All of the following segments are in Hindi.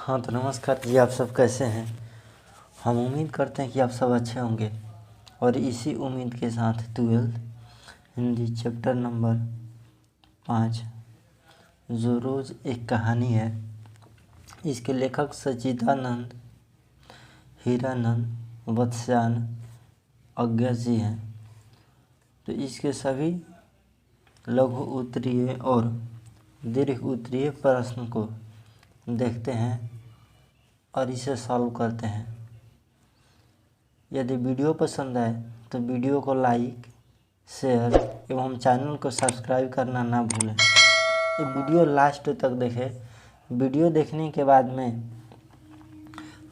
हाँ तो नमस्कार जी। आप सब कैसे हैं? हम उम्मीद करते हैं कि आप सब अच्छे होंगे और इसी उम्मीद के साथ 12th हिंदी चैप्टर नंबर 5 जो रोज़ एक कहानी है, इसके लेखक सच्चिदानंद हीरानंद वत्स्यान अज्ञा जी हैं। तो इसके सभी लघु उत्तरीय और दीर्घ उत्तरीय प्रश्न को देखते हैं और इसे सॉल्व करते हैं। यदि वीडियो पसंद आए तो वीडियो को लाइक, शेयर एवं चैनल को सब्सक्राइब करना ना भूलें। ये वीडियो लास्ट तक देखें। वीडियो देखने के बाद में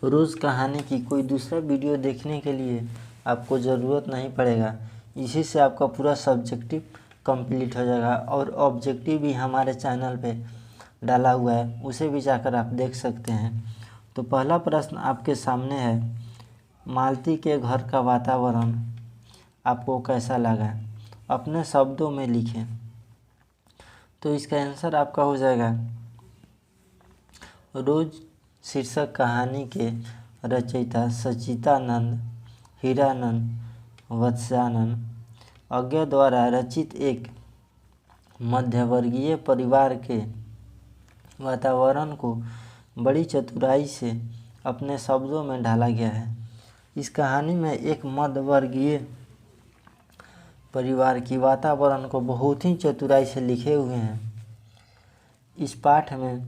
रोज़ कहानी की कोई दूसरा वीडियो देखने के लिए आपको ज़रूरत नहीं पड़ेगा। इसी से आपका पूरा सब्जेक्टिव कंप्लीट हो जाएगा और ऑब्जेक्टिव भी हमारे चैनल पे डाला हुआ है, उसे भी जाकर आप देख सकते हैं। तो पहला प्रश्न आपके सामने है, मालती के घर का वातावरण आपको कैसा लगा? अपने शब्दों में लिखें। तो इसका आंसर आपका हो जाएगा, रोज शीर्षक कहानी के रचयिता सच्चिदानंद हीरानंद वत्स्यान अज्ञा द्वारा रचित एक मध्यवर्गीय परिवार के वातावरण को बड़ी चतुराई से अपने शब्दों में ढाला गया है। इस कहानी में एक मध्यवर्गीय परिवार की वातावरण को बहुत ही चतुराई से लिखे हुए हैं। इस पाठ में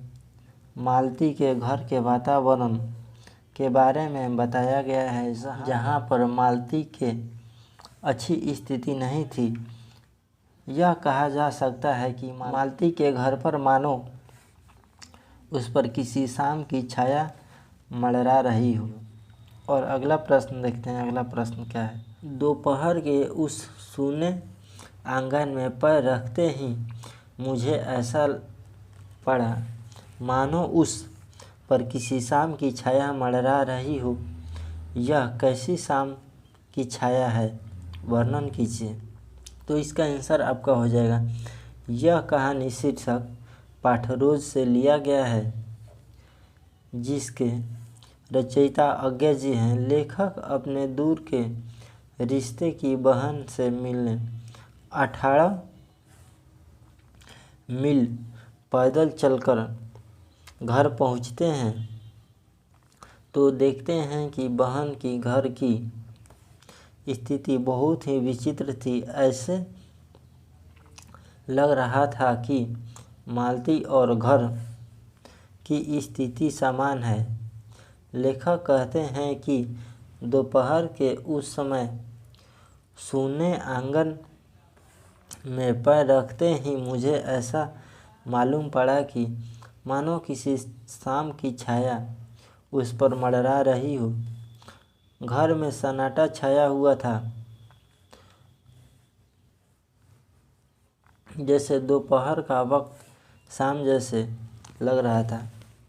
मालती के घर के वातावरण के बारे में बताया गया है, जहाँ पर मालती के अच्छी स्थिति नहीं थी। यह कहा जा सकता है कि मालती के घर पर मानो उस पर किसी शाम की छाया मंडरा रही हो। और अगला प्रश्न देखते हैं। अगला प्रश्न क्या है? दोपहर के उस सूने आंगन में पैर रखते ही मुझे ऐसा पड़ा मानो उस पर किसी शाम की छाया मंडरा रही हो। यह कैसी शाम की छाया है, वर्णन कीजिए। तो इसका आंसर आपका हो जाएगा, यह कहानी शीर्षक पाठरोज से लिया गया है, जिसके रचयिता अज्ञा जी हैं। लेखक अपने दूर के रिश्ते की बहन से मिलने 18 मील पैदल चलकर घर पहुंचते हैं तो देखते हैं कि बहन की घर की स्थिति बहुत ही विचित्र थी। ऐसे लग रहा था कि मालती और घर की स्थिति समान है। लेखक कहते हैं कि दोपहर के उस समय सूने आंगन में पैर रखते ही मुझे ऐसा मालूम पड़ा कि मानो किसी शाम की छाया उस पर मंडरा रही हो। घर में सन्नाटा छाया हुआ था, जैसे दोपहर का वक्त शाम जैसे लग रहा था।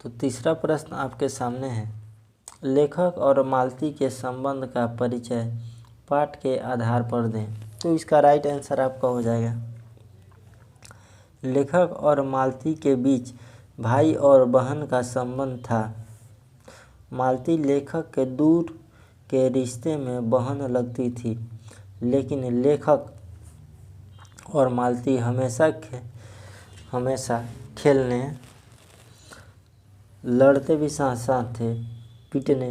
तो तीसरा प्रश्न आपके सामने है, लेखक और मालती के संबंध का परिचय पाठ के आधार पर दें। तो इसका राइट आंसर आपका हो जाएगा, लेखक और मालती के बीच भाई और बहन का संबंध था। मालती लेखक के दूर के रिश्ते में बहन लगती थी, लेकिन लेखक और मालती हमेशा खेलने, लड़ते भी साथ साथ थे, पीटने,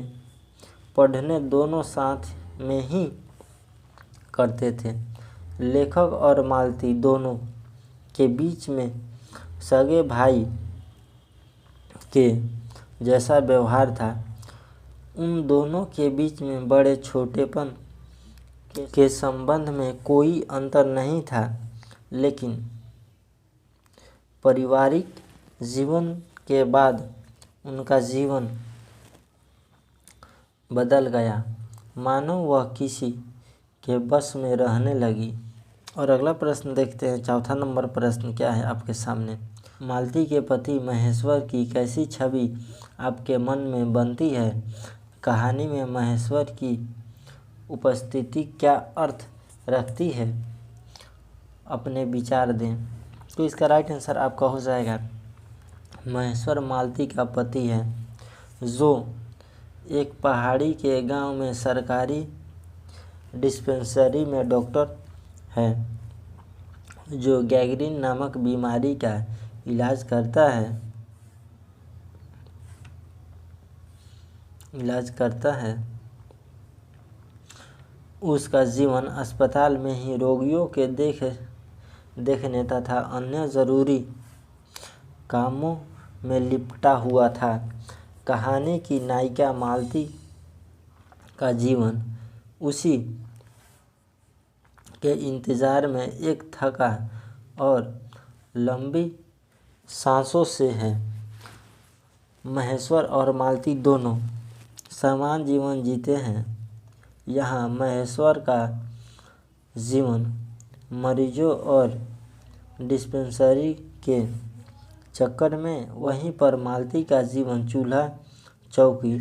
पढ़ने दोनों साथ में ही करते थे। लेखक और मालती दोनों के बीच में सगे भाई के जैसा व्यवहार था। उन दोनों के बीच में बड़े छोटेपन के संबंध में कोई अंतर नहीं था, लेकिन पारिवारिक जीवन के बाद उनका जीवन बदल गया, मानो वह किसी के बस में रहने लगी। और अगला प्रश्न देखते हैं। चौथा नंबर प्रश्न क्या है आपके सामने, मालती के पति महेश्वर की कैसी छवि आपके मन में बनती है? कहानी में महेश्वर की उपस्थिति क्या अर्थ रखती है? अपने विचार दें। तो इसका राइट आंसर आपका हो जाएगा, महेश्वर मालती का पति है जो एक पहाड़ी के गांव में सरकारी डिस्पेंसरी में डॉक्टर है जो गैंग्रीन नामक बीमारी का इलाज करता है। उसका जीवन अस्पताल में ही रोगियों के देखने तथा अन्य ज़रूरी कामों में लिपटा हुआ था। कहानी की नायिका मालती का जीवन उसी के इंतज़ार में एक थका और लंबी सांसों से है। महेश्वर और मालती दोनों समान जीवन जीते हैं। यहाँ महेश्वर का जीवन मरीजों और डिस्पेंसरी के चक्कर में, वहीं पर मालती का जीवन चूल्हा चौकी,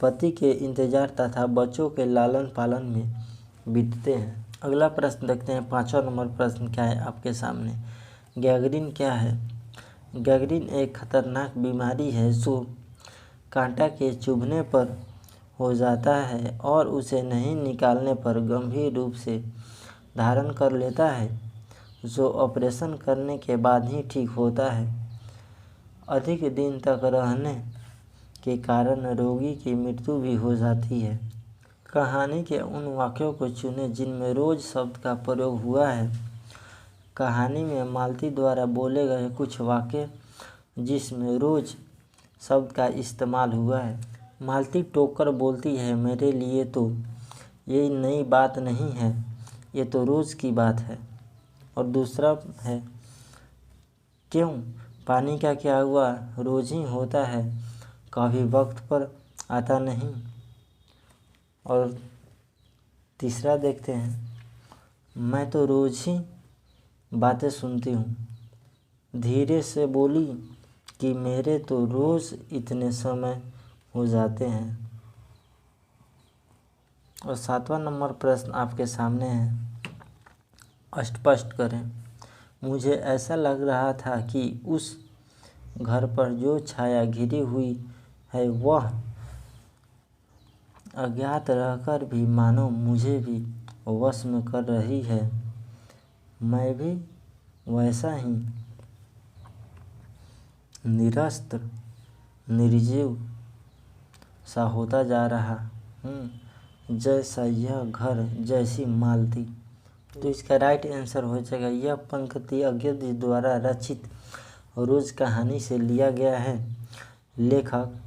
पति के इंतजार तथा बच्चों के लालन पालन में बीतते हैं। अगला प्रश्न देखते हैं। 5वां नंबर प्रश्न क्या है आपके सामने। गैंग्रीन क्या है? गैंग्रीन एक खतरनाक बीमारी है जो कांटा के चुभने पर हो जाता है और उसे नहीं निकालने पर गंभीर रूप से धारण कर लेता है, जो ऑपरेशन करने के बाद ही ठीक होता है। अधिक दिन तक रहने के कारण रोगी की मृत्यु भी हो जाती है। कहानी के उन वाक्यों को चुनें जिनमें रोज शब्द का प्रयोग हुआ है। कहानी में मालती द्वारा बोले गए कुछ वाक्य जिसमें रोज शब्द का इस्तेमाल हुआ है। मालती टोक कर बोलती है, मेरे लिए तो ये नई बात नहीं है, ये तो रोज़ की बात है। और दूसरा है, क्यों, पानी का क्या हुआ, रोज़ ही होता है, कभी वक्त पर आता नहीं। और तीसरा देखते हैं, मैं तो रोज़ ही बातें सुनती हूँ। धीरे से बोली कि मेरे तो रोज़ इतने समय हो जाते हैं। और 7वां नंबर प्रश्न आपके सामने है। स्पष्ट करें। मुझे ऐसा लग रहा था कि उस घर पर जो छाया घिरी हुई है वह अज्ञात रहकर भी मानो मुझे भी वश में कर रही है। मैं भी वैसा ही निरस्त्र निर्जीव सा होता जा रहा हूँ, जैसा यह घर, जैसी मालती। तो इसका राइट आंसर हो जाएगा। यह पंक्ति अज्ञात द्वारा रचित रोज कहानी से लिया गया है। लेखक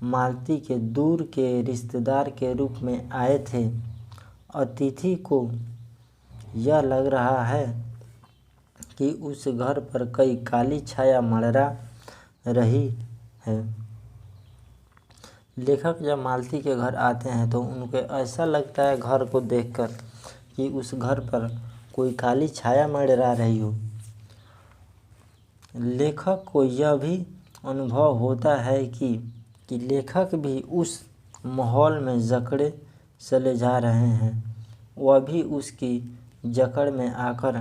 मालती के दूर के रिश्तेदार के रूप में आए थे। अतिथि को यह लग रहा है कि उस घर पर कई काली छाया मंडरा रही है। लेखक जब मालती के घर आते हैं तो उनको ऐसा लगता है घर को देखकर कि उस घर पर कोई काली छाया मंडरा रही हो। लेखक को यह भी अनुभव होता है कि लेखक भी उस माहौल में जकड़े चले जा रहे हैं। वह भी उसकी जकड़ में आकर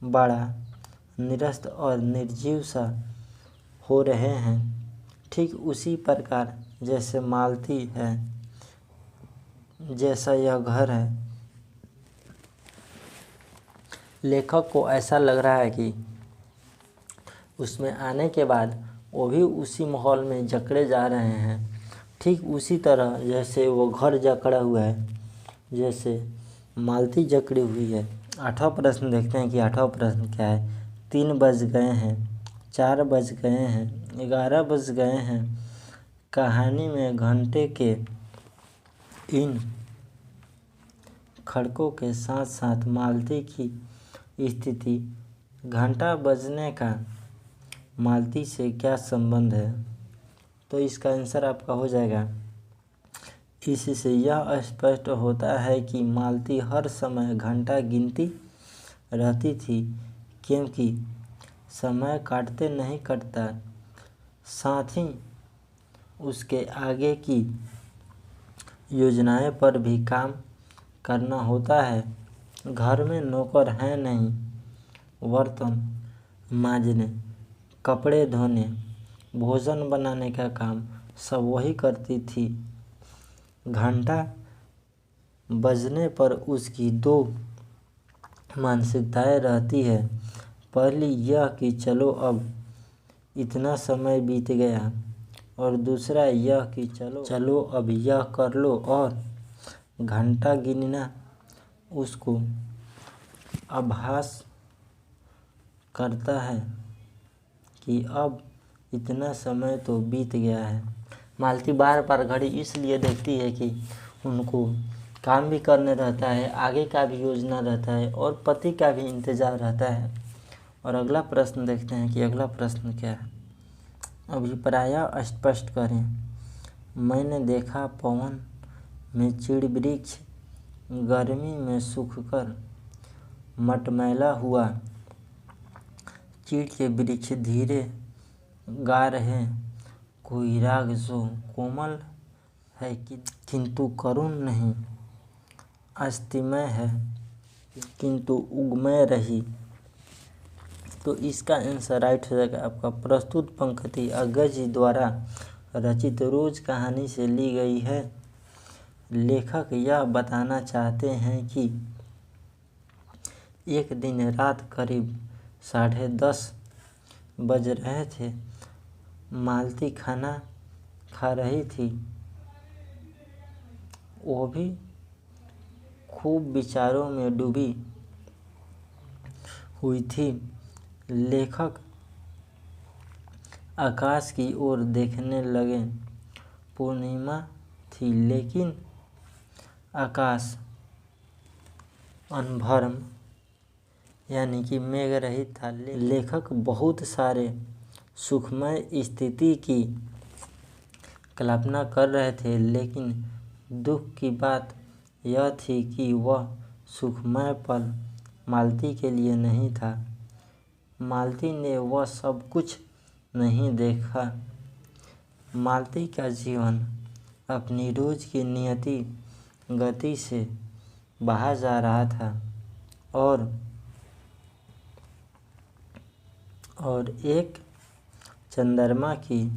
बड़ा निरस्त और निर्जीव सा हो रहे हैं। ठीक उसी प्रकार जैसे मालती है, जैसा यह घर है। लेखक को ऐसा लग रहा है कि उसमें आने के बाद वो भी उसी माहौल में जकड़े जा रहे हैं। ठीक उसी तरह जैसे वो घर जकड़ा हुआ है, जैसे मालती जकड़ी हुई है। 8वां प्रश्न देखते हैं कि 8वां प्रश्न क्या है। 3 बज गए हैं, 4 बज गए हैं, 11 बज गए हैं। कहानी में घंटे के इन खड़कों के साथ साथ मालती की स्थिति, घंटा बजने का मालती से क्या संबंध है? तो इसका आंसर आपका हो जाएगा। इससे यह स्पष्ट होता है कि मालती हर समय घंटा गिनती रहती थी, क्योंकि समय काटते नहीं कटता, साथ ही उसके आगे की योजनाएं पर भी काम करना होता है। घर में नौकर हैं नहीं, बर्तन मांजने, कपड़े धोने, भोजन बनाने का काम सब वही करती थी। घंटा बजने पर उसकी दो मानसिकताएं रहती है। पहली यह कि चलो अब इतना समय बीत गया, और दूसरा यह कि चलो अब यह कर लो। और घंटा गिनना उसको आभास करता है कि अब इतना समय तो बीत गया है। मालती बार बार घड़ी इसलिए देखती है कि उनको काम भी करने रहता है, आगे का भी योजना रहता है और पति का भी इंतज़ार रहता है। और अगला प्रश्न देखते हैं कि अगला प्रश्न क्या है। अभिप्राय स्पष्ट करें। मैंने देखा पवन में चीड़ वृक्ष गर्मी में सूखकर मटमैला हुआ। चीड़ के वृक्ष धीरे गा रहे, कोई राग जो कोमल है किंतु करुण नहीं, अस्तिमय है किंतु उगमय रही। तो इसका आंसर राइट हो जाएगा आपका। प्रस्तुत पंक्ति अग्रज जी द्वारा रचित रोज कहानी से ली गई है। लेखक यह बताना चाहते हैं कि एक दिन रात करीब 10:30 बज रहे थे। मालती खाना खा रही थी। वो भी खूब विचारों में डूबी हुई थी। लेखक आकाश की ओर देखने लगे। पूर्णिमा थी, लेकिन आकाश अनभर्म यानी कि मेघ रहित था। लेखक बहुत सारे सुखमय स्थिति की कल्पना कर रहे थे, लेकिन दुख की बात यह थी कि वह सुखमय पल मालती के लिए नहीं था। मालती ने वह सब कुछ नहीं देखा। मालती का जीवन अपनी रोज की नियति गति से बहा जा रहा था, और एक चंद्रमा की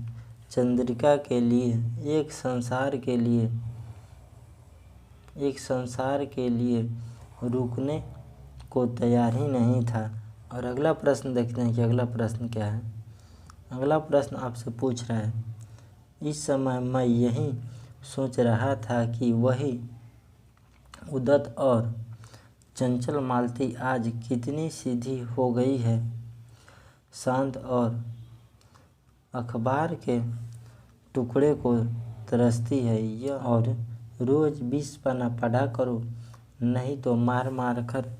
चंद्रिका के लिए एक संसार के लिए रुकने को तैयार ही नहीं था। और अगला प्रश्न देखते हैं कि अगला प्रश्न क्या है। अगला प्रश्न आपसे पूछ रहा है, इस समय मैं यही सोच रहा था कि वही उद्दत और चंचल मालती आज कितनी सीधी हो गई है, शांत और अखबार के टुकड़े को तरसती है। यह और रोज 20 पन्ना पढ़ा करो, नहीं तो मार मार कर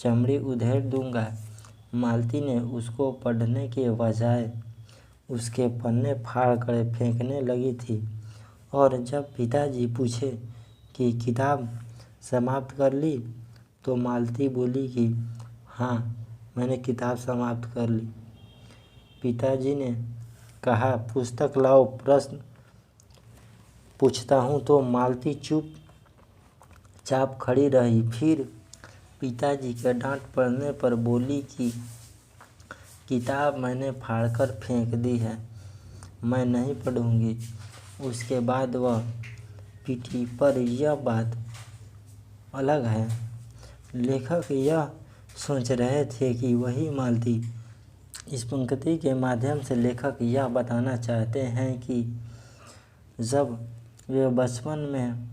चमड़ी उधेड़ दूंगा। मालती ने उसको पढ़ने के बजाय उसके पन्ने फाड़ कर फेंकने लगी थी। और जब पिताजी पूछे कि किताब समाप्त कर ली, तो मालती बोली कि हाँ, मैंने किताब समाप्त कर ली। पिताजी ने कहा, पुस्तक लाओ, प्रश्न पूछता हूँ। तो मालती चुपचाप खड़ी रही। फिर पिताजी के डांट पड़ने पर बोली कि किताब मैंने फाड़कर फेंक दी है, मैं नहीं पढ़ूंगी। उसके बाद वह पीठी पर यह बात अलग है। लेखक यह सोच रहे थे कि वही मालती। इस पंक्ति के माध्यम से लेखक यह बताना चाहते हैं कि जब वे बचपन में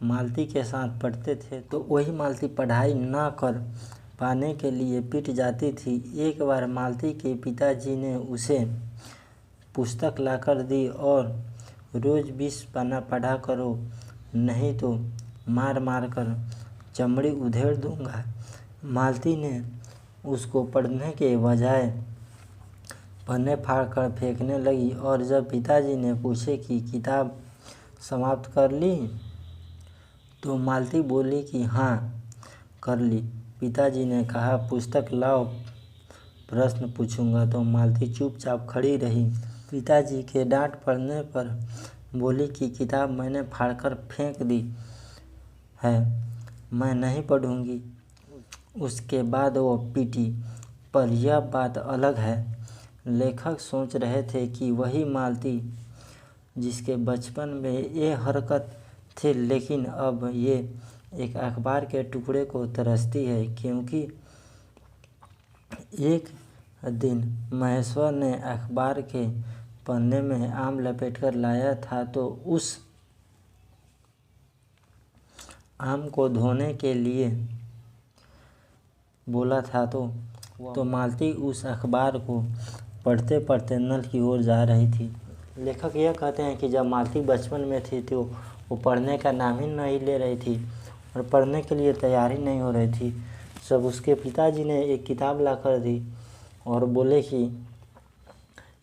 मालती के साथ पढ़ते थे तो वही मालती पढ़ाई न कर पाने के लिए पिट जाती थी। एक बार मालती के पिताजी ने उसे पुस्तक लाकर दी और रोज 20 पन्ना पढ़ा करो, नहीं तो मार मार कर चमड़ी उधेड़ दूंगा। मालती ने उसको पढ़ने के बजाय पन्ने फाड़ कर फेंकने लगी। और जब पिताजी ने पूछे कि किताब समाप्त कर ली, तो मालती बोली कि हाँ, कर ली। पिताजी ने कहा, पुस्तक लाओ, प्रश्न पूछूंगा। तो मालती चुपचाप खड़ी रही। पिताजी के डांट पड़ने पर बोली कि किताब मैंने फाड़कर फेंक दी है, मैं नहीं पढ़ूंगी। उसके बाद वो पीटी। पर यह बात अलग है। लेखक सोच रहे थे कि वही मालती जिसके बचपन में ये हरकत थी, लेकिन अब ये एक अखबार के टुकड़े को तरसती है, क्योंकि एक दिन महेश्वर ने अखबार के पन्ने में आम लपेटकर लाया था, तो उस आम को धोने के लिए बोला था, तो मालती उस अखबार को पढ़ते पढ़ते नल की ओर जा रही थी। लेखक यह कहते हैं कि जब मालती बचपन में थी तो वो पढ़ने का नाम ही नहीं ले रही थी और पढ़ने के लिए तैयारी नहीं हो रही थी। सब उसके पिताजी ने एक किताब ला कर दी और बोले कि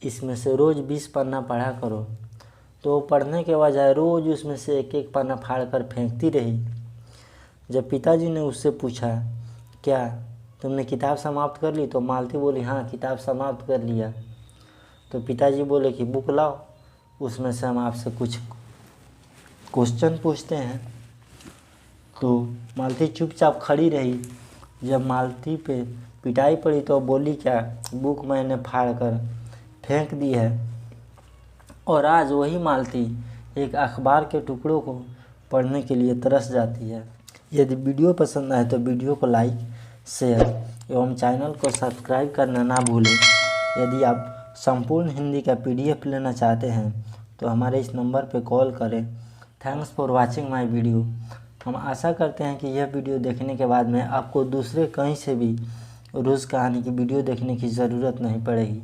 इसमें से रोज़ 20 पन्ना पढ़ा करो। तो पढ़ने के बजाय रोज़ उसमें से एक एक पन्ना फाड़ कर फेंकती रही। जब पिताजी ने उससे पूछा, क्या तुमने किताब समाप्त कर ली? तो मालती बोली, हाँ किताब समाप्त कर लिया। तो पिताजी बोले कि बुक लाओ, उसमें से हम आपसे कुछ क्वेश्चन पूछते हैं। तो मालती चुपचाप खड़ी रही। जब मालती पे पिटाई पड़ी तो बोली, क्या बुक मैंने फाड़ कर फेंक दी है। और आज वही मालती एक अखबार के टुकड़ों को पढ़ने के लिए तरस जाती है। यदि वीडियो पसंद आए तो वीडियो को लाइक, शेयर एवं चैनल को सब्सक्राइब करना ना भूलें। यदि आप संपूर्ण हिंदी का PDF लेना चाहते हैं तो हमारे इस नंबर पर कॉल करें। Thanks for watching my video. हम आशा करते हैं कि यह वीडियो देखने के बाद में आपको दूसरे कहीं से भी रोज़ कहानी की वीडियो देखने की ज़रूरत नहीं पड़ेगी।